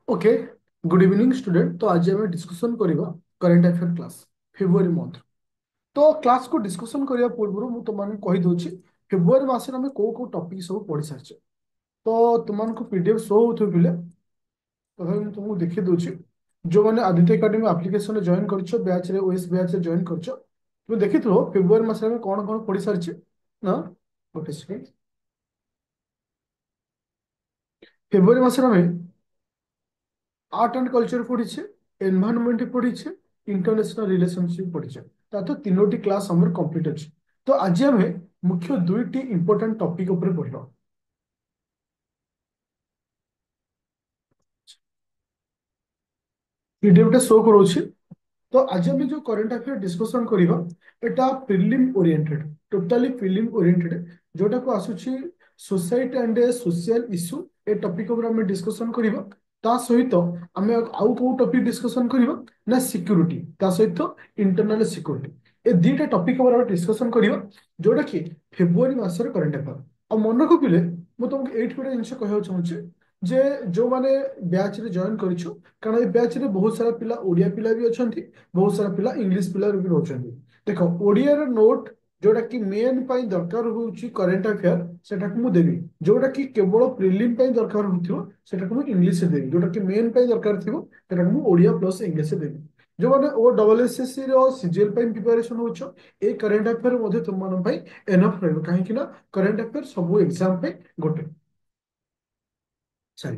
Okay. Good evening student. तो आज आम डिस्कसन करवा current affair class February month. तो क्लास को डिस्कसन करने पूर्व मुझे तुमको कहीदे फेब्रुआरी मसने आम कौ कौ टपिक सब पढ़ी सारी। तो तुमको पीडीएफ शो होते तथा तुमको देखी दूसरी जो मैंने आदित्य एकेडमी आप्लिकेशन जॉइन कर बैच रे ओएस बैच रे जॉइन कर तुम देखी फेब्रुआरी मस कौन कौन पढ़ी सारी ना। गोटे सेकेंड। फेब्रुआरी मसरे आम आर्ट एंड कल्चर पढ़ीछे, एनवायरनमेंट पढ़ीछे, इंटरनेशनल रिलेशनशिप पढ़ीछे। तो तीनोटी क्लास हमर कंप्लीट अछि। तो आज हमें मुख्य दुईटी इंपोर्टेंट टॉपिक ऊपर पढ़लो। पीडीएफ शो करोछि। तो आज हम जो करंट अफेयर डिस्कशन करिबा एटा prelim oriented, totally prelim oriented जोटा को आसुछि सोसाइटी एंड सोशल इश्यू। ए टॉपिक ऊपर हम डिस्कशन करिबा। ता सहित आम आउ को टॉपिक डिस्कशन करिबा ना सिक्योरिटी, ता सहित इंटरनल सिक्योरिटी। ए दुईटा टॉपिक ऊपर डिस्कशन करिबा जोटा कि फेब्रुआरी मासर करंट अफेयर। आ मन को पिले मु तुमको एट गोटे जिनस कहवा चाहूँगी जे जो माने बैच रे जॉइन करिछु, कारण ए बैच रे बहुत सारा पिला ओडिया पिला भी अछंती, बहुत सारा पिला इंग्लिश पिला भी रहउछंती। देखो ओडिया रो नोट जोटा कि मेन पई दरकार होउची करंट अफेयर सेटा को मु देबी। जोटा कि केवल प्रीलिम पई दरकार होथियो सेटा को मु इंग्लिश से देबी। जोटा कि मेन पई दरकार थिबो सेटा को मु ओडिया प्लस इंग्लिश से देबी। जो माने ओ डबल एसएससी रो सीजीएल पई प्रिपरेशन होछो ए करंट अफेयर मध्ये तुम मन पई एनफ रहबो। काहे कि ना करंट अफेयर सब एग्जाम पे गोटे सही।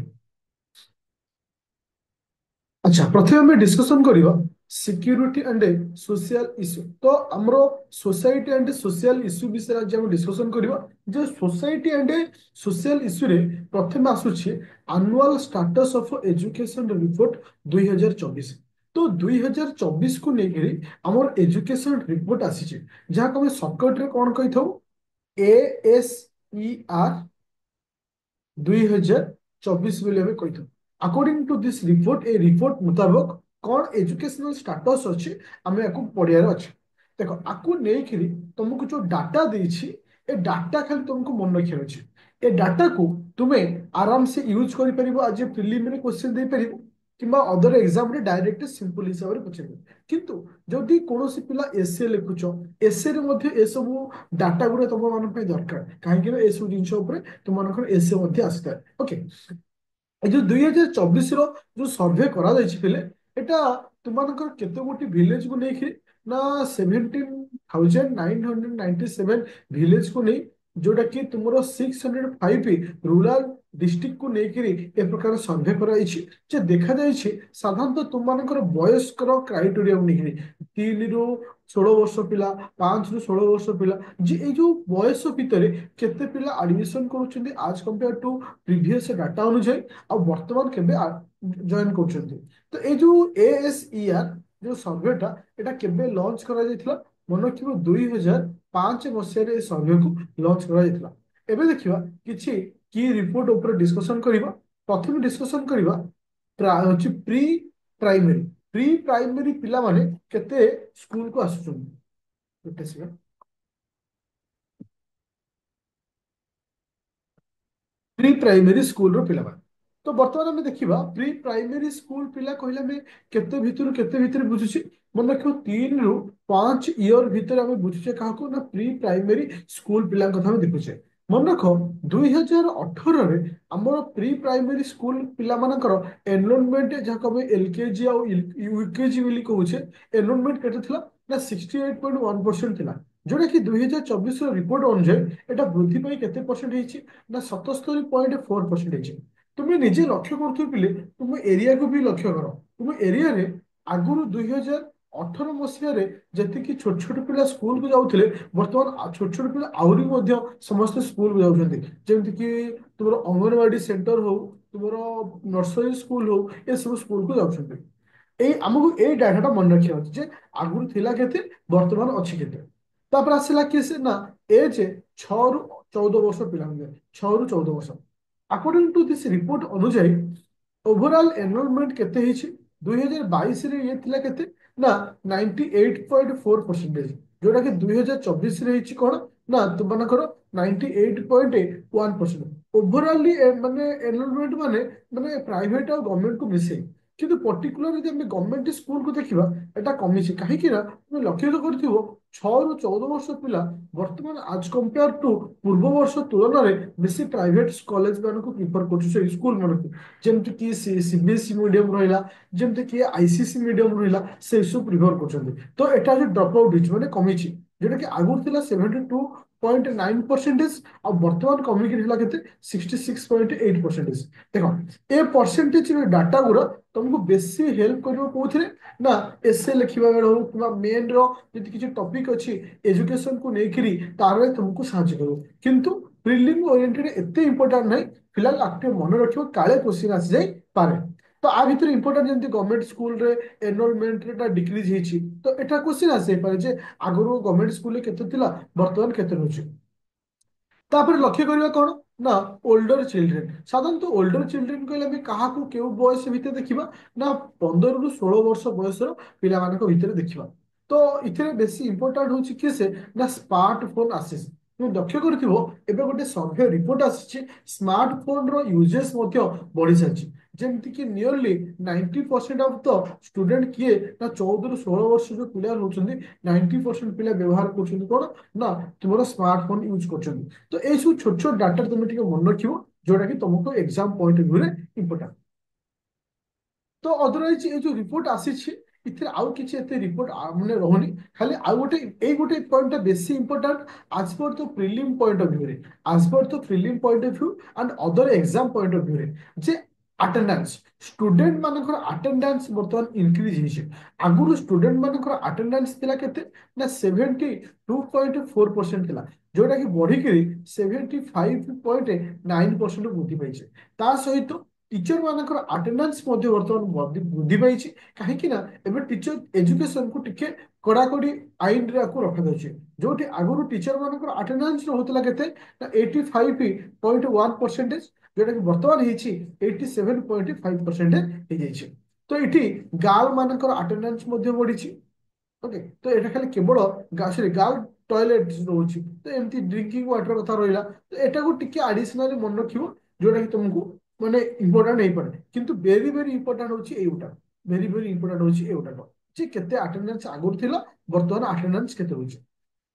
अच्छा, प्रथमे आम डिस्कसन करवा सिक्यूरिटी एंड सोशल इश्यू। तो आमर सोसाइटी एंड सोशल इश्यू विषय आज हम डिस्कसन करवा। जो सोसाइटी एंड सोशल इश्यू रे प्रथम आसुछि annual status of education report 2024। तो 2024 को लेकर आमर एजुकेशन रिपोर्ट आसी जहाँ को सर्टकट रे कौन कही था ASER 2024 बोली आम कही। According to this report a report मुताबिक कौन एजुकेशनल स्टेटस अच्छी आम या पढ़ियार अच्छे। देख आपको नहीं तुमको जो डाटा देछि ए डाटा खाली तुमको मन रखियार अच्छे। ए डाटा को तुम्हें आराम से यूज कर पार आज प्रिलिमिनरी क्वेश्चन दे पार किंबा अदर एग्जाम रे डायरेक्ट सिंपल हिसाब से पचार। किंतु जदि कौन पिला एसे लिखुच एसे रे मध्य ए सब डाटा गुड़ा तुम मान दरकार कहीं ए सब जिन तुम एसे आसता है। ओके, এই যে 2024 ର ଯୋଉ ସର୍ଭେ କରାଯାଇଛି ପିଲେ ଏଟା ତୁମମାନଙ୍କର କେତେ ଗୋଟି ଭିଲେଜ କୁ ନେଇକି ନା 17,997 ଭିଲେଜ କୁ ନେଇ ଯୋଉଟା କି ତୁମର 605 ରୁରାଲ डिस्ट्रिक्ट को लेकर ए प्रकार सर्भे कराई जे देखा जाइए साधारणतः तुमମାନଙ୍କର ବୟସ୍କର କ୍ରାଇଟେରିଆ नहीं 3 ରୁ 16 वर्ष पिला 5 ରୁ 16 वर्ष पिला जे ए जो बयस भितर केते पिला एडमिशन करूछन्ती आज कंपेयर टू प्रीवियस डाटा अनुसार आ वर्तमान केबे जॉइन करूछन्ती। तो ए जो ASER जो सर्वेटा एटा केबे लॉन्च करा जायतिला मन रखिबो 2005 मसिया रे सर्वे को लॉन्च करा जायतिला। एबे देखिबा किछि की रिपोर्ट ऊपर डिस्कशन करिबा। प्रथम डिस्कशन करिबा होछि प्री प्राइमरी। प्री प्राइमरी पिला माने केते स्कूल को आसुछन्ती गोटे सेकेंड। प्री प्राइमरी स्कूल रो पिला माने तो बर्तमान आम देखा प्री प्राइमरी स्कूल पिला कहले आम केते भितर बुझुछि मन रखियो 3 ରୁ 5 इयर भितर आम बुझुचे क्या ना प्री प्राइमरी स्कूल पिला कथा आम देखुचे। मन रख 2018 रे आमर प्री प्राइमरी स्कूल पिला मानकर एनरोलमेंट जहाँ आम LKG आ UKG बोली कहूचे एनरोलमेंट केते थिला ना 68.1% थिला। जोटा कि 2024 रिपोर्ट अनुसार एटा वृद्धि पाई केते परसेंट ହେଇଛି ना 77.4%। तुम्हें निजे लक्ष्य करुथिबे पिले तुम एरिया को भी लक्ष्य कर। तुम एरिया रे आगुरु 2018 मसीह रे जति छोट छोट पिला स्कूल को जाउथिले वर्तमान छोट छोट पिला आहुरी मध्य समस्त स्कूल को जाउछन्ती। जेमति कि तुमर अंगनवाड़ी सेंटर हो तुमर नर्सरी स्कूल हो ए सब स्कूल को जाउछन्ती। ए हमको ए डाटाटा मन रखिया अछि जे आगुरु थिला केते वर्तमान अछि केते। तापर आसिला कि से ना एज 6 ରୁ 14 वर्ष पिला 6 ରୁ 14 वर्ष। अकॉर्डिंग टू दिस रिपोर्ट अनुसार ओवरऑल एनरोलमेंट केते हिची 2022 रे ये थिला केते ना 98.4%। जोटा कि 2024 रे हिची कोन ना तुमनकर 98.1%। ओभराली ମାନେ ଏନରୋଲମେଣ୍ଟ ମାନେ ପ୍ରାଇଭେଟ ଆଉ ଗଭର୍ଣ୍ଣମେଣ୍ଟ କୁ ମିଶେଇ କିନ୍ତୁ ପର୍ଟିକୁଲାର ଯଦି ଆମେ ଗଭର୍ଣ୍ଣମେଣ୍ଟ ସ୍କୁଲକୁ ଦେଖିବା ଏଟା କମିଛି କାହିଁକି ନା তুমি ଲକ୍ଷ୍ୟ ତ କରିଥିବ 6 ରୁ 14 ବର୍ଷ ପିଲା ବର୍ତ୍ତମାନ ଆଜ କମ୍ପେୟାର ଟୁ ପୂର୍ବ ବର୍ଷ ତୁଳନାରେ ବେଶୀ ପ୍ରାଇଭେଟ କଲେଜ ମାନଙ୍କୁ ପ୍ରିଫର କରୁଛୁ ସେଇ ସ୍କୁଲ ମାନଙ୍କୁ ଯେମିତି କି ସିବିଏସଇ ମିଡିୟମ ରହିଲା ଯେମିତି କି ଆଇସିଏସଇ ମିଡିୟମ ରହିଲା ସେ ସବୁ ପ୍ରିଫର କରୁଛନ୍ତି ତ ଏଟା ଯୋଉ ଡ୍ରପ ଆଉଟ୍ ହେଇଛି ମାନେ କମିଛି ଯୋଉଟା କି ଆଗରୁ ଥିଲା 72.9% ଆଉ ବର୍ତ୍ତମାନ କମିକି ହେଲା କେତେ 66.8%। ଦେଖ ଏ ପରସେଣ୍ଟେଜ ଡାଟା ଗୁରା ତମକୁ ବେଶୀ ହେଲ୍ପ କରିବ କୋଉଥିରେ ନା ଏସେ ଲେଖିବା ବେଳେ ହଉ କିମ୍ବା ମେନ୍ ର ଯଦି କିଛି ଟପିକ ଅଛି ଏଜୁକେସନ କୁ ନେଇକିରି ତାର ତୁମକୁ ସାହାଯ୍ୟ କରିବ କିନ୍ତୁ ପ୍ରିଲିମ୍ ଓରିଏଣ୍ଟେଡ ଏତେ ଇମ୍ପୋର୍ଟାଣ୍ଟ ନାହିଁ ଫିଲହାଲ ଆକ୍ଟିଭ ମନେ ରଖିବ କାଳେ କ୍ୱେଶ୍ଚିନ୍ ଆସିଯାଇପାରେ ତ ଆ ଭିତରେ ଇମ୍ପୋର୍ଟାଣ୍ଟ ଯେମିତି ଗଭର୍ଣ୍ଣମେଣ୍ଟ ସ୍କୁଲରେ ଏନରୋଲମେଣ୍ଟଟା ଡିକ୍ରିଜ ହେଇଛି ତ ଏଟା କ୍ୱେଶ୍ଚିନ୍ ଆସିଯାଇପାରେ ଯେ ଆଗରୁ ଗଭର୍ଣ୍ଣମେଣ୍ଟ ସ୍କୁଲରେ କେତେ ଥିଲା ବର୍ତ୍ତମାନ କେତେ ରହୁଛି ତାପରେ ଲକ୍ଷ୍ୟ କରିବା କଣ ନା ଓଲ୍ଡର ଚିଲଡ୍ରେନ୍ ସାଧାରଣତଃ ଓଲ୍ଡର ଚିଲଡ୍ରେନ୍ କହିଲେ ଆମେ କାହାକୁ କେଉଁ ବୟସ ଭିତରେ ଦେଖିବା ନା 15 ରୁ 16 ବର୍ଷ ବୟସର ପିଲାମାନଙ୍କ ଭିତରେ ଦେଖିବା ତ ଏଥିରେ ବେଶୀ ଇମ୍ପୋର୍ଟାଣ୍ଟ ହଉଛି କିଏ ସେ ନା ସ୍ମାର୍ଟଫୋନ ଆସେସ୍ তুমি ଲକ୍ଷ୍ୟ କରିଥିବ ଏବେ ଗୋଟେ ସର୍ଭେ ରିପୋର୍ଟ ଆସିଛି ସ୍ମାର୍ଟଫୋନର ୟୁଜେସ୍ ମଧ୍ୟ ବଢି ଚାଲିଛି ଯେମିତିକି ନିୟରଲି 90% ଅଫ୍ ଦ ଷ୍ଟୁଡେଣ୍ଟ କିଏ ନା 14 ରୁ 16 ବର୍ଷ ଯୋଉ ପିଲା ରହୁଛନ୍ତି 90% ପିଲା ବ୍ୟବହାର କରୁଛନ୍ତି କଣ ନା ତୁମର ସ୍ମାର୍ଟଫୋନ ୟୁଜ କରୁଛନ୍ତି ତ ଏଇ ସବୁ ଛୋଟ ଛୋଟ ଡାଟା তুমি ଟିକେ ମନେ ରଖିବ ଯୋଉଟା କି ତମକୁ ଏକ୍ସାମ ପଏଣ୍ଟ ଅଫ ଭ୍ୟୁରେ ଇମ୍ପୋର୍ଟାଣ୍ଟ ତ ଅଦରୱାଇଜ ଏଇ ଯୋଉ ରିପୋର୍ଟ ଆସିଛି ଏଥିରେ ଆଉ କିଛି ଏତେ ରିପୋର୍ଟ ମାନେ ରହୁନି ଖାଲି ଆଉ ଗୋଟେ ଏଇ ଗୋଟେ ପଏଣ୍ଟଟା ବେଶୀ ଇମ୍ପୋର୍ଟାଣ୍ଟ ଆଜ ପର ଦ ପ୍ରିଲିମ୍ ପଏଣ୍ଟ ଅଫ ଭ୍ୟୁରେ ଆଜ ପର the prelim point of view and other exam point of ଭ୍ୟୁରେ ଯେ ଆଟେଣ୍ଡାନ୍ସ ଷ୍ଟୁଡେଣ୍ଟ ମାନଙ୍କର ଆଟେଣ୍ଡାନ୍ସ ବର୍ତ୍ତମାନ ଇନକ୍ରିଜ ହେଇଛି ଆଗରୁ ଷ୍ଟୁଡେଣ୍ଟ ମାନଙ୍କର ଆଟେଣ୍ଡାନ୍ସ ଥିଲା କେତେ ନା 72.4% ଥିଲା ଯୋଉଟା କି ବଢିକିରି 75.9% ବୃଦ୍ଧି ପାଇছে ତା ସହିତ टीचर मानकर अटेंडेंस वर्तमान वृद्धि पाई कहीं एवं टीचर एजुकेशन को टिके कड़ाकड़ी आईन रे रखा जाए जो आगुरी टीचर मान अटेंडेंस होता के 85.1% जोटा कि बर्तमान 87.5% तो ये गार्ल मानकर अटेंडेंस बढ़ी ओके तो यहाँ खाली केवल सॉरी गर्ल टॉयलेट रोचे तो एमती ड्रिंकिंग वाटर कथा रहा तो यहाँ को टिके आडिशनाली मन रख जोटा कि तुमको माने इंपोर्टाट नहीं पड़े किंतु वेरी वेरी इंपोर्टाट होची एउटा वेरी वेरी इंपोर्टाट होची एउटा जे केते अटेंडेंस आगुर थिला वर्तमान अटेंडेंस केते होची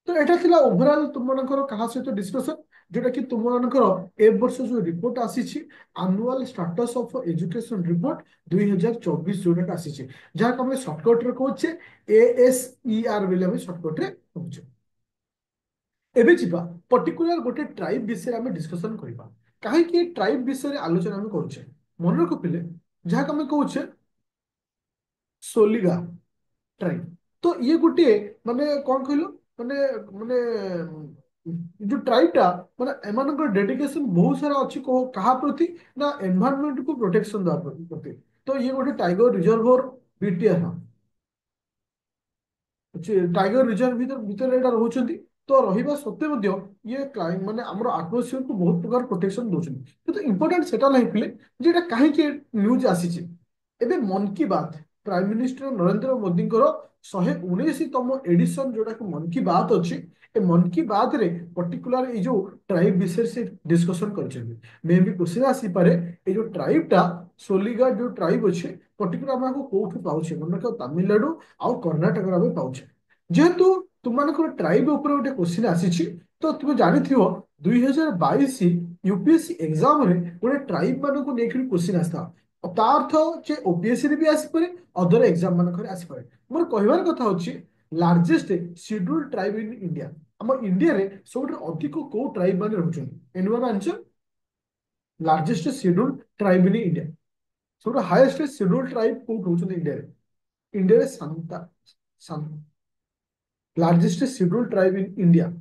तो एटा थिला ओवरऑल तुम मनकर कहा सहित डिस्कशन जोटा कि तुम मनकर ए वर्ष जो रिपोर्ट आसीछि annual status of education report 2024 जोटा आसीछि जहा हम शॉर्टकट रे कहउछे एएसईआर बेले हम शॉर्टकट रे कहउछे एबे जिबा पर्टिकुलर गोटे ट्राइब विषय आम डिस्कसन करबा कहीं ट्राइब विषय आलोचना आम करुचे मन रखिले जहाँ आम कहूचे सोलिगा ट्राइब तो ये गोटे माने कौन कहलो माने माने जो ट्राइबटा माने एमानकर डेडिकेशन बहुत सारा अच्छी कहा प्रति ना एनवायरनमेंट को प्रोटेक्शन दवा प्रति तो ये गोटे tiger reserve BTR tiger reserve भीतर एटा रहउछंती तो रहिबा सत्वे मध्य ये क्लाइम माने हमर एटमॉस्फियर को बहुत प्रकार प्रोटेक्शन दोछंती কিন্তু इंपोर्टेंट सेटा नहीं पिले जेटा काहे के न्यूज आसीचे एबे मन की बात प्राइम मिनिस्टर नरेंद्र मोदी 119तम एडिशन जोटा कि मन की बात अच्छी ए मन की बात रे पर्टिकुलर ये जो ट्राइब विषय से डिस्कशन करछन मे भी क्वेश्चन आसी पारे ये जो ट्राइबटा सोलिगा जो ट्राइब अच्छे पर्टिकुलर हमको कोठु पाउछे मन को तमिलनाडु आउ कर्णाटक रे पाउछे जेहेतु तुमको ट्राइब ऊपर गोटे क्वेश्चन आसी तो तुम जानिथिबो 2022 यूपीएससी एग्जाम रे गोटे ट्राइब मान को लेकर क्वेश्चन आस्था ता अर्थ जे ओपीएससी रे भी आसीपारे अदर एग्जाम मानक आसीपारे मोर कहबार कथा होची largest scheduled tribe in India हम इंडिया रे सबुठ अधिक को ट्राइब माने रहउछन anyone answer largest scheduled tribe in India सबुठ हाईएस्ट शेड्यूल्ड ट्राइब को रहउछन इंडिया रे सांता largest scheduled tribe in India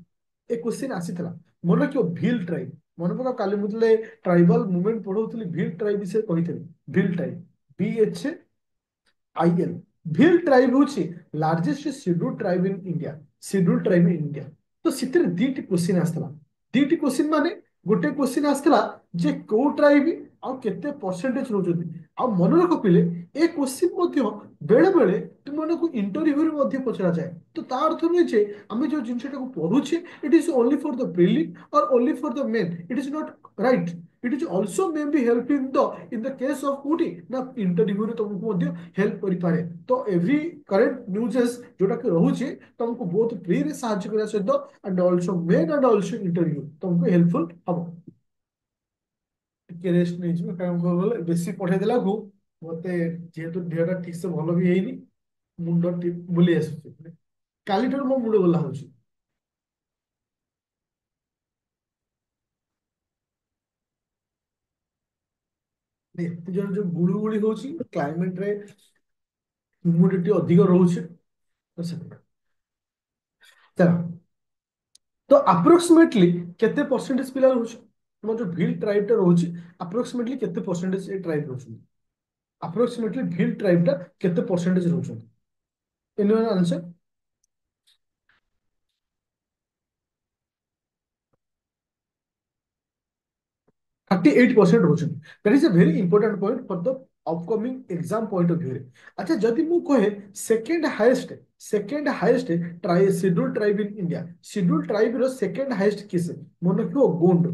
ए क्वेश्चन आसीथला मन क्यों भील ट्राइब मन पका काली मुतले ट्राइबल मूवमेंट पढौतली भील ट्राइब विषय कहिथली Bhil tribe BHIL Bhil tribe होची largest scheduled tribe in India scheduled tribe in India तो सितिर दीटी क्वेश्चन आस्तला दीटी क्वेश्चन माने गोटे क्वेश्चन आस्तला जे को ट्राइब ଆଉ କେତେ ପରସେଣ୍ଟେଜ ରହୁଛନ୍ତି। ଆଉ ମନେ ରଖ ପିଲେ, ଏ କୋଶ୍ଚିନ୍ ମଧ୍ୟ ବେଳେ ବେଳେ ତୁମମାନଙ୍କୁ ଇଣ୍ଟରଭ୍ୟୁରେ ମଧ୍ୟ ପଚରାଯାଏ। ତ ତା ଅର୍ଥ ନୁହେଁ ଯେ ଆମେ ଯୋଉ ଜିନିଷଟାକୁ ପଢୁଛେ it is only for the prelim or only for the main, it is not right. It is also may be help in the case of କୋଉଠି ନା ଇଣ୍ଟରଭ୍ୟୁରେ ତମକୁ ମଧ୍ୟ ହେଲ୍ପ କରିପାରେ। ତ ଏଭ୍ରି କରେଣ୍ଟ ନ୍ୟୁଜେସ୍ ଯୋଉଟାକି ରହୁଛି ତମକୁ ବହୁତ ଫ୍ରିରେ ସାହାଯ୍ୟ କରିବା ସହିତ and also main and also interview ତମକୁ ହେଲ୍ପଫୁଲ ହବ। ଟିକେ ରେଷ୍ଟ ନେଇଯିବ, କାରଣ କଣ କହିଲ ବେଶୀ ପଢେଇ ଦେଲାକୁ ମତେ ଯେହେତୁ ଦେହଟା ଠିକ ସେ ଭଲ ବି ହେଇନି, ମୁଣ୍ଡ ବୁଲେଇ ଆସୁଛି। କାଲିଠାରୁ ମୋ ମୁଣ୍ଡ ବୁଲା ହଉଛି। ଏତେ ଜୋର ଯୋଉ ଗୁଳୁଗୁଳି ହଉଛି କ୍ଲାଇମେଟ ରେ ହ୍ୟୁମିଡିଟି ଅଧିକ ରହୁଛି ତ ସେଥିପାଇଁ। ଚାଲ, ତ ଆପ୍ରୋକ୍ସିମେଟଲି କେତେ ପରସେଣ୍ଟେଜ ପିଲା ରହୁଛି ଆମର ଯୋଉ ଭିଲ୍ ଟ୍ରାଇବ ଟା ରହୁଛି, ଆପ୍ରୋକ୍ସିମେଟଲି କେତେ ପରସେଣ୍ଟେଜ ଏ ଟ୍ରାଇବ ରହୁଛନ୍ତି? ଆପ୍ରୋକ୍ସିମେଟଲି ଭିଲ୍ ଟ୍ରାଇବ ଟା କେତେ ପରସେଣ୍ଟେଜ ରହୁଛନ୍ତି? Anyone answer? 38% ରହୁଛନ୍ତି। That is a very important point for the upcoming exam point of ଭ୍ୟୁରେ। ଆଚ୍ଛା, ଯଦି ମୁଁ କହେ second highest schedule tribe in India, schedule tribe ର ସେକେଣ୍ଡ ହାଇଏଷ୍ଟ କିସ? ମନେ ରଖିବ ଗୋଣ୍ଡ,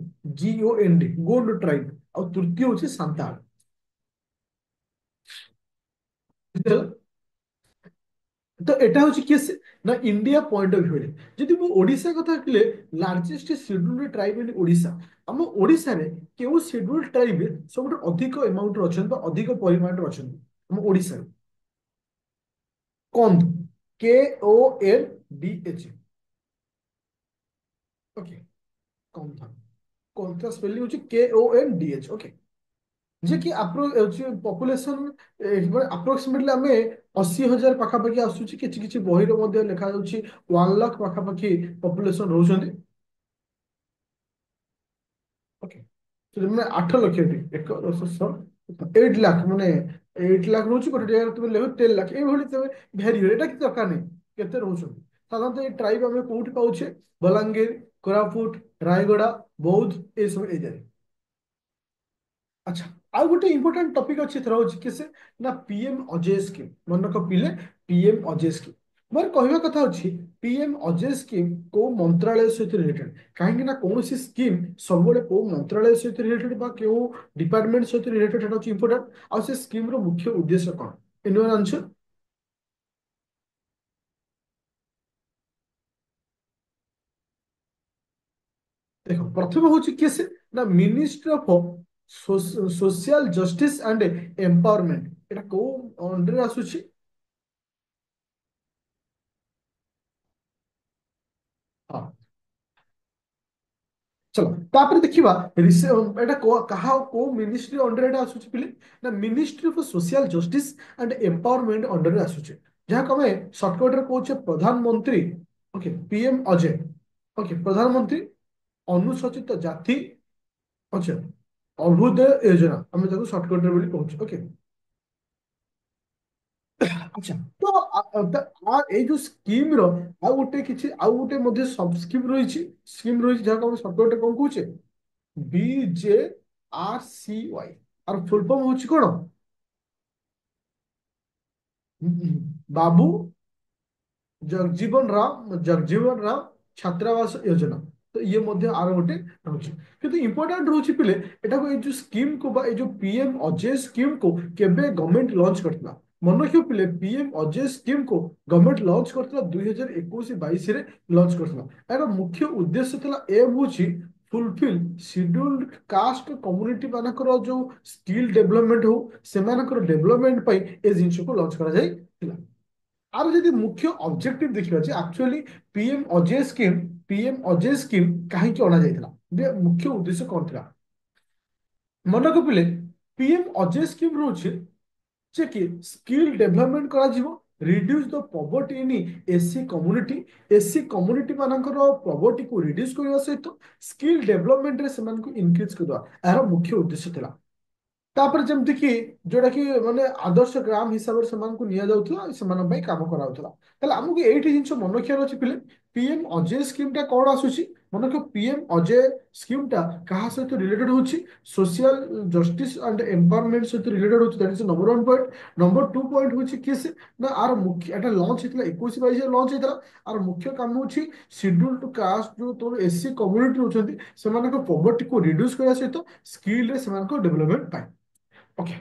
GOND, ଗୋଣ୍ଡ ଟ୍ରାଇବ। ଆଉ ତୃତୀୟ ହଉଛି ସାନ୍ତାଳ। ବୁଝିଲ? ତ ଏଟା ହଉଛି କିଏ ନା ଇଣ୍ଡିଆ ପଏଣ୍ଟ ଅଫ ଭ୍ୟୁରେ। ଯଦି ମୁଁ ଓଡିଶା କଥା କହିଲେ, largest schedule tribe in Odisha, ଆମ ଓଡିଶାରେ କେଉଁ ସିଡ୍ୟୁଲ ଟ୍ରାଇବ ସବୁଠୁ ଅଧିକ ଏମାଉଣ୍ଟରେ ଅଛନ୍ତି ବା ଅଧିକ ପରିମାଣରେ ଅଛନ୍ତି ଆମ ଓଡିଶାରେ? Kondh, KONDH। Okay, Kondh. Kondh spelling ହଉଛି KONDH। ଓକେ, ଯେ କି ପପୁଲେସନ ଆପ୍ରୋକ୍ସିମେଟଲି ଆମେ 80,000 ପାଖାପାଖି ଆସୁଛି। କିଛି କିଛି ବହିରେ ମଧ୍ୟ ଲେଖାଯାଉଛି 1 ଲାଖ ପାଖାପାଖି ପପୁଲେସନ ରହୁଛନ୍ତି। ଓକେ, ମାନେ 8 ଲକ୍ଷ ଏକ 8 ଲାଖ, ମାନେ 8 ଲାଖ ରହୁଛି। ଗୋଟେ ଜାଗାରେ ତୁମେ ଲେଖ 10 ଲାଖ, ଏଇଭଳି ତମେ ଭ୍ୟାରି ହୁଏ। ଏଇଟା କିଛି ଦରକାର ନାହିଁ କେତେ ରହୁଛନ୍ତି। ସାଧାରଣତଃ ଏଇ ଟ୍ରାଇବ ଆମେ କୋଉଠି ପାଉଛେ? ବଲାଙ୍ଗୀର, କୋରାପୁଟ, ରାୟଗଡା, ବୌଦ୍ଧ, ଏସବୁ ଏରିଆରେ। ଆଚ୍ଛା, ଆଉ ଗୋଟେ ଇମ୍ପୋର୍ଟାଣ୍ଟ ଟପିକ ଅଛି, ଏଥର ହଉଛି କି ସେ ନା PM ଅଜୟ ସ୍କିମ୍। ମନେ ରଖ ପିଲେ, PM ଅଜୟ ସ୍କିମ୍। ମୋର କହିବା କଥା ଅଛି, PM ଅଜୟ ସ୍କିମ୍ କୋଉ ମନ୍ତ୍ରାଳୟ ସହିତ ରିଲେଟେଡ୍? କାହିଁକି ନା କୌଣସି ସ୍କିମ୍ ସବୁବେଳେ କୋଉ ମନ୍ତ୍ରାଳୟ ସହିତ ରିଲେଟେଡ୍ ବା କେଉଁ ଡିପାର୍ଟମେଣ୍ଟ ସହିତ ରିଲେଟେଡ୍, ସେଟା ହଉଛି ଇମ୍ପୋର୍ଟାଣ୍ଟ। ଆଉ ସେ ସ୍କିମ୍ ର ମୁଖ୍ୟ ଉଦ୍ଦେଶ୍ୟ କଣ? ଏନିୱାନ୍ ଆନ୍ସର? ଦେଖ, ପ୍ରଥମେ ହଉଛି କିଏ ସେ ନା ministry of social justice and empowerment. ଏଟା କୋଉ ଅଣ୍ଡରରେ ଆସୁଛି? ହଁ, ଚलो ତାପରେ ଦେଖିବା ଏଟା କାହା କୋଉ ମିନିଷ୍ଟ୍ରି ଅଣ୍ଡର ଏଟା ଆସୁଛି ପିଲେ? ନା ministry of social justice and empowerment ଅଣ୍ଡରରେ ଆସୁଛି, ଯାହାକୁ ଆମେ ସର୍ଟକଟରେ କହୁଛେ ପ୍ରଧାନମନ୍ତ୍ରୀ। Okay, PM Ajay. ଓକେ, ପ୍ରଧାନମନ୍ତ୍ରୀ ଅନୁସୂଚିତ ଜାତି, ଅଜୟ ଅଭ୍ୟୁଦୟ ଯୋଜନା, ଆମେ ତାକୁ ସର୍ଟକଟରେ ବୋଲି କହୁଛେ। ଓକେ, ଆଚ୍ଛା, ତ ଏଇ ଯୋଉ ସ୍କିମ ର ଆଉ ଗୋଟେ ମଧ୍ୟ ସବ ସ୍କିମ ରହିଛି, ଯାହାକୁ ଆମେ ସର୍ଟକଟରେ କଣ କହୁଛେ? BJRCY। ଆର ଫୁଲ ଫର୍ମ ହଉଛି କଣ? ବାବୁ ଜଗଜୀବନ ରାମ ଛାତ୍ରାବାସ ଯୋଜନା। ତ ଇଏ ମଧ୍ୟ ଆର ଗୋଟେ ରହୁଛି। କିନ୍ତୁ ଇମ୍ପୋର୍ଟାଣ୍ଟ ରହୁଛି ପିଲେ, ଏଟାକୁ ଏଇ ଯୋଉ ସ୍କିମ୍ କୁ ବା ଏଇ ଯୋଉ PM ଅଜୟ ସ୍କିମ୍ କୁ କେବେ ଗଭର୍ଣ୍ଣମେଣ୍ଟ ଲଞ୍ଚ କରିଥିଲା? ମନେ ରଖିବ ପିଲେ, PM ଅଜୟ ସ୍କିମ୍ କୁ ଗଭର୍ଣ୍ଣମେଣ୍ଟ ଲଞ୍ଚ କରିଥିଲା 2021-22ରେ ଲଞ୍ଚ କରିଥିଲା। ଏହାର ମୁଖ୍ୟ ଉଦ୍ଦେଶ୍ୟ ଥିଲା, ଏମ୍ ହଉଛି ଫୁଲଫିଲ୍ ସିଡ୍ୟୁଲ୍ଡ କାଷ୍ଟ କମ୍ୟୁନିଟି ମାନଙ୍କର ଯୋଉ ସ୍କିଲ୍ ଡେଭଲପମେଣ୍ଟ ହଉ, ସେମାନଙ୍କର ଡେଭଲପମେଣ୍ଟ ପାଇଁ ଏ ଜିନିଷକୁ ଲଞ୍ଚ କରାଯାଇଥିଲା। ଆର ଯଦି ମୁଖ୍ୟ ଅବଜେକ୍ଟିଭ ଦେଖିବା ଯେ ଆକ୍ଚୁଆଲି ପିଏମ ଅଜୟ ସ୍କିମ୍ କାହିଁକି ଅଣାଯାଇଥିଲା, ମୁଖ୍ୟ ଉଦ୍ଦେଶ୍ୟ କଣ ଥିଲା? ମନେ ରଖିଲେ, PM ଅଜୟ ସ୍କିମ୍ ରହୁଛି ଯେ କି ସ୍କିଲ୍ ଡେଭଲପମେଣ୍ଟ କରାଯିବ, reduce the poverty in SC community ମାନଙ୍କର ପଭର୍ଟିକୁ ରିଡ୍ୟୁସ୍ କରିବା ସହିତ ସ୍କିଲ୍ ଡେଭଲପମେଣ୍ଟରେ ସେମାନଙ୍କୁ ଇନକ୍ରିଜ କରିବା, ଏହାର ମୁଖ୍ୟ ଉଦ୍ଦେଶ୍ୟ ଥିଲା। ତାପରେ ଯେମିତି କି ଯୋଉଟା କି ମାନେ ଆଦର୍ଶ ଗ୍ରାମ ହିସାବରେ ସେମାନଙ୍କୁ ନିଆଯାଉଥିଲା, ସେମାନଙ୍କ ପାଇଁ କାମ କରାଯାଉଥିଲା। ତାହେଲେ ଆମକୁ ଏଇଠି ଜିନିଷ ମନେ ରଖିବାର ଅଛି ପିଲେ, PM ଅଜୟ ସ୍କିମ୍ ଟା କଣ ଆସୁଛି? मन रख पीएम अजय स्कीम टा कहा सहित रिलेटेड होची सोशल जस्टिस एंड एम्पावरमेंट सहित रिलेटेड होची that is number 1 point. Number 2 point होची किस ना आर मुख्य एटा लॉन्च हेतला 21 22 लॉन्च हेतला। आर मुख्य काम होची शेड्यूल्ड कास्ट जो तो एससी कम्युनिटी होचंती सेमानक पॉवर्टी को रिड्यूस करया सहित स्किल रे सेमानक डेवलपमेंट पाए। ओके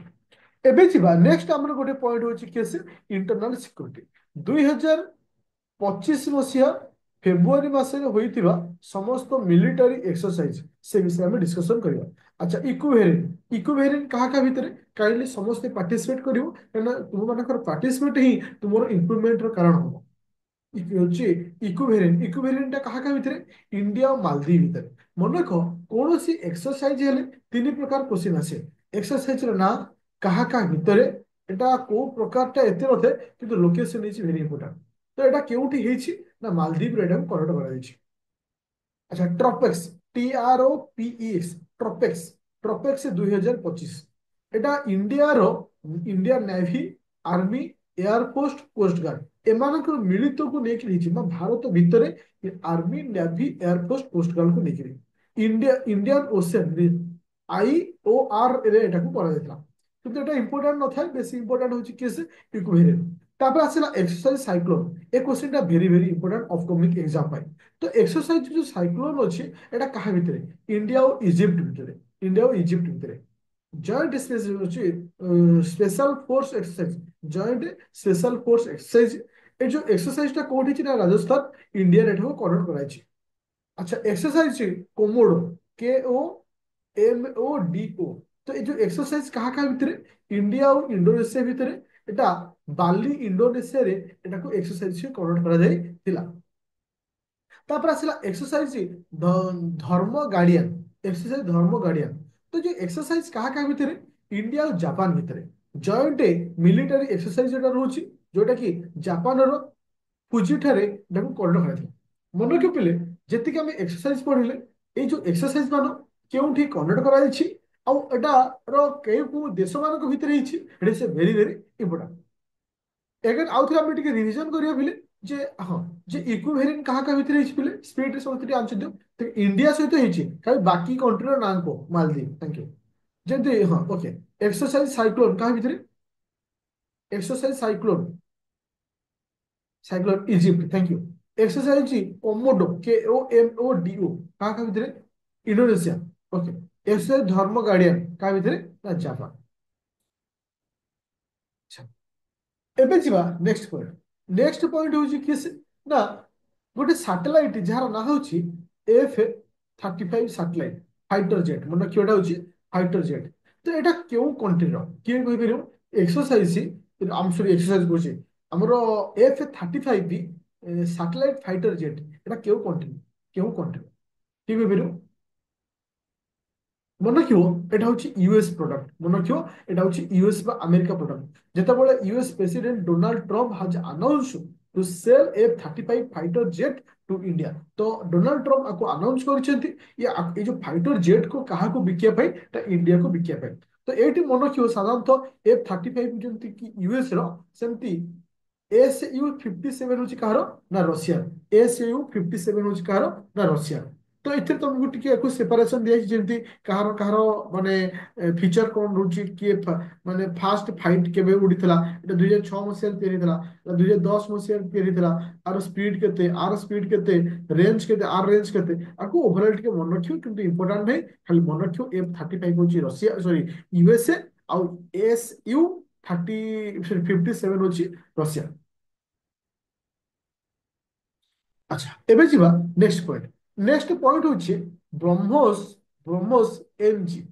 एबे जिबा नेक्स्ट हमर गोटे पॉइंट होची केस इंटरनल सिक्योरिटी 2025 मसीहा फेब्रुआरी मासरे होइतिबा समस्त मिलिटरी एक्सरसाइज से विषय में डिस्कशन करिया। अच्छा इक्विवेलेंट कहा का भितरे काइंडली समस्त पार्टिसिपेट करियो ना तुम मानकर पार्टिसिपेट ही तुमरो इंप्रूवमेंट रो कारण हो। इक्विवेलेंट काहा का भितरे इंडिया और मालदीव भितरे मन रख कौन सी एक्सरसाइज हेले तीन प्रकार क्वेश्चन आसे एक्सरसाइज रो ना काहा का भितरे एटा को प्रकारटा एते रथे किंतु लोकेशन इज वेरी इंपोर्टेंट। तो एटा केउठी हेछि ना मालदीव रे एटा करेक्ट करा जायछि। अच्छा ट्रॉपेक्स TROPEX ट्रॉपेक्स ट्रॉपेक्स 2025 এটা ইন্ডিয়ার Indian navy army airforce coast guard এମାନଙ୍କର ମିଳିତକୁ ନେଇକି ହେଇଛି ବା ଭାରତ ଭିତରେ ଆର୍ମି ନେଭି ଏୟାରଫୋର୍ସ କୋଷ୍ଟ ଗାର୍ଡକୁ ନେଇକି ଇଣ୍ଡିଆନ ଓସେନ IOR ରେ ଏଟାକୁ କରାଯାଇଥିଲା କିନ୍ତୁ ଏଟା ଇମ୍ପୋର୍ଟାଣ୍ଟ ନଥାଏ ବେଶୀ ଇମ୍ପୋର୍ଟାଣ୍ଟ ହଉଛି କେସ୍ ଇକ୍ୱିଭେଲେଣ୍ଟ। ତାପରେ ଆସିଲା ଏକ୍ସରସାଇଜ ସାଇକ୍ଲୋନ ଏ କ୍ୱେଶ୍ଚନଟା very very important upcoming exam ପାଇଁ। तो एक्सरसाइज जो साइक्लोन अच्छी एटा कहा भितरे इंडिया और इजिप्ट भितरे इंडिया और इजिप्ट भितरे joint special force exercise joint special force exercise ए जो एक्सरसाइज टा कोठी ना राजस्थान इंडिया रे एठो कंडक्ट कराइछि। अच्छा एक्सरसाइज कोमोडो KOMODO तो ये जो एक्सरसाइज कहा कहा भितरे इंडिया और इंडोनेशिया भितरे एटा बाली इंडोनेशिया रे एटा को एक्सरसाइज कंडक्ट करा जाय थिला। तापर आसला एक्सरसाइज धर्म गार्डियन एक्सरसाइज धर्म गार्डियन तो जो एक्सरसाइज कहा कहा भितर इंडिया और जापान भितर जॉइंट मिलिटरी एक्सरसाइज जोटा रोची जोटा कि जापान रो फुजी ठारे डाकू कंडक्ट कराइथिला। मन रखि पिले जेतिक हम एक्सरसाइज पढिले ए जो एक्सरसाइज मान केउठी कंडक्ट कराइछि आ एटा रो केउ देश मानक भितर हिछि it is very very important. Again आउ थे टिके रिविजन करिया बिले जे हां जे इक्विवेलेंट कहा का भितर हिच बिले स्पीड रे समस्त आंसर दियो तो इंडिया सहित हिच खाली बाकी कंट्री रो नाम को मालदीव थैंक यू जेते हां ओके एक्सरसाइज साइक्लोन कहा भितर exercise cyclone cyclone Egypt thank you exercise Komodo KOMODO कहा का भितर इंडोनेशिया ओके एक्सरसाइज धर्म गार्डियन कहा भितर ना जापान। एबे जिबा नेक्स्ट पॉइंट होची किस ना गोटे सैटेलाइट जार ना होची F-35 सैटेलाइट फाइटर जेट मन क्योटा होची फाइटर जेट तो एटा क्यों कंट्री रो किए कहि परियो एक्सरसाइज आम सॉरी एक्सरसाइज कोची हमरो F-35 भी सैटेलाइट फाइटर जेट एटा क्यों कंट्री ठीक है परियो मन रखियो एटा होची यूएस प्रोडक्ट मन रखियो एटा होची यूएस बा अमेरिका प्रोडक्ट जेतेबेले US president Donald Trump has announce to sell F-35 fighter jet to India तो डोनाल्ड ट्रम्प आपको अनाउंस करछंती ये जो फाइटर जेट को कहा को बिकिया पाई ता इंडिया को बिकिया पाई तो एटी मन रखियो साधारणतः F-35 जेंति कि यूएस रो सेमती SU-57 होची कहारो ना रशिया SU-57 होची कहारो ना रशिया तो एथिर तुमको टिके को सेपरेशन दिया जेंति कहारो कहारो माने फीचर कोन रुचि के माने फास्ट फाइट केबे उडितला एटा 2006 मसिया पेरितला 2010 मसिया पेरितला आर स्पीड केते रेंज केते आर रेंज केते आको ओवरऑल टिके मन रखियो किंतु इंपोर्टेंट नहीं खाली मन रखियो F-35 होची रशिया सॉरी यूएसए और SU-57 होची रशिया। अच्छा एबे जीवा नेक्स्ट पॉइंट होची ब्रह्मोस ब्रह्मोस एमजी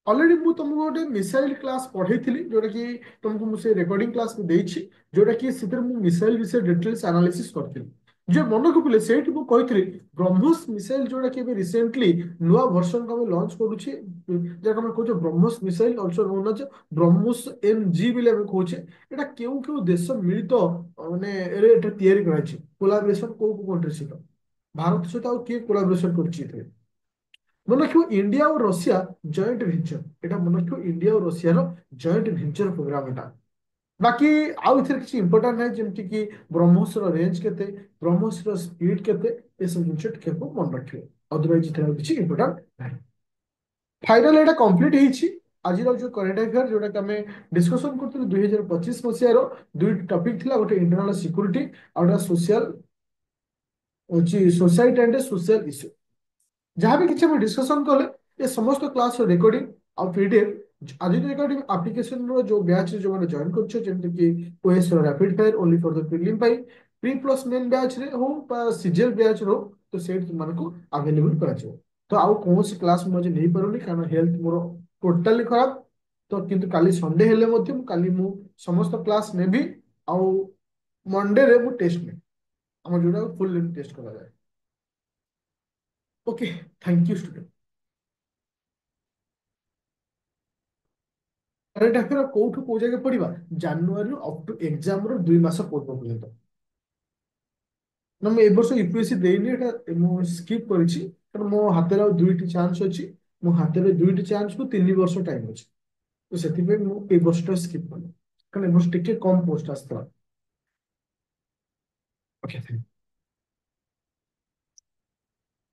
ऑलरेडी मु तुमको गोटे मिसाइल क्लास पढ़े जोटा कि तुमको मुझे रिकॉर्डिंग क्लास में देछि जोटा कि सितर मु मिसाइल विषय डिटेल्स एनालिसिस करथिली जे मन को पिले सेठी मु कहितली ब्रह्मोस मिसाइल जोटा कि रिसेंटली नुआ वर्जन को लॉन्च करूछि जेटा हम कहछो BrahMos missile also known as BrahMos MG बिले हम कहछे एटा केउ देश मिलित माने एटा तयारी कराछि कोलैबोरेशन को कंट्री सहित भारत सहित आ के कोलैबोरेशन करछि एथे मन रखियो इंडिया और रशिया जॉइंट वेंचर एटा मन रखियो इंडिया और रशिया रो जॉइंट वेंचर प्रोग्राम एटा बाकी आउ इथर किछि इंपोर्टेंट है जेमति कि ब्रह्मोस रो रेंज केते ब्रह्मोस रो स्पीड केते ए सब जिनिस टिके को मन रखियो। अदरवाइज किसी इंपोर्टाट ना। फाइनाल एटा कंप्लीट होईछि। आज जो करेंट अफेयर जोटा कि आम डिस्कसन करते 2025 दुई टपिक थिला, गोटे इंटरनल सिक्यूरीटी और गोटे सोशल होची सोसाइटी एंड सोशल इश्यू। जहाँ भी किसी डिस्कसन कले ये समस्त क्लास रिकॉर्डिंग और पीडीएफ आज रिकॉर्डिंग एप्लिकेशन रो जो बैच जो मैंने जॉइन करछो जेमति कि OS rapid fire only for the prelim pi pre plus main batch रे हो बा सीजीएल बैच रो तो से तुमको अवेलेबल करा जाओ। तो आउ कौन सी क्लास मुझे नहीं पारुनी कारण हेल्थ मोर टोटली खराब। तो किंतु काली संडे हेले मध्य काली मु समस्त क्लास नेबी आउ मंडे रे मु टेस्ट ने हम जोड़ा फुल लेंथ टेस्ट करा जाए। Okay, thank you student. Current affair कोठू को जाके पढ़िबा जनवरी अप टू एग्जाम रो 2 मास पूर्व पर्यंत। ना मैं ए वर्ष यूपीएससी देइनी एटा मु स्किप करिछि कारण मो हाते रो दुईटी चांस अछि। मो हाते रो दुईटी चांस को 3 वर्ष टाइम अछि। तो सेति पे मु ए वर्ष स्किप करनी कारण ए वर्ष टिके कम पोस्ट आस्ता। Okay thank